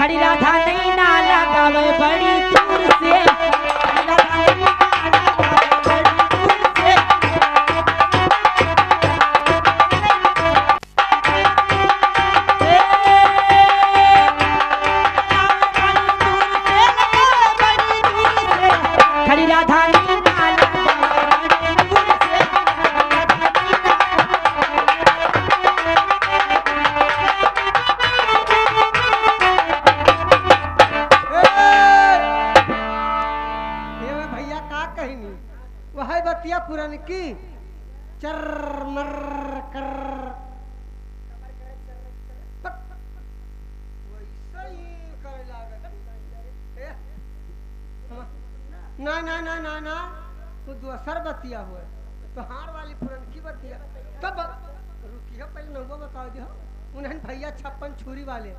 खड़ी राधा नहीं ना लगावे बड़ी दूर से पुरान की चर मर कर ना ना ना ना ना तू दूसर बतिया हुआ तो हार वाली पुरान की बतिया तब रुकी है पहले नंबर बताओ जो उन्हें भैया 56 छुरी वाले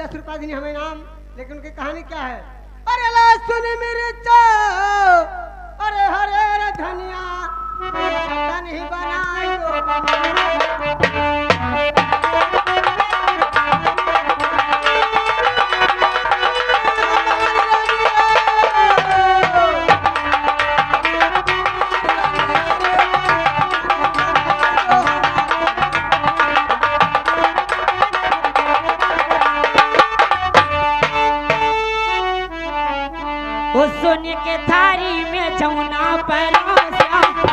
10 रुपया दिन हमें नाम लेकिन उनकी कहानी क्या है। अरे ला सुन मेरे चाओ अरे हरे रे धनिया नहीं बनाई सोने के थारी में जमुना पर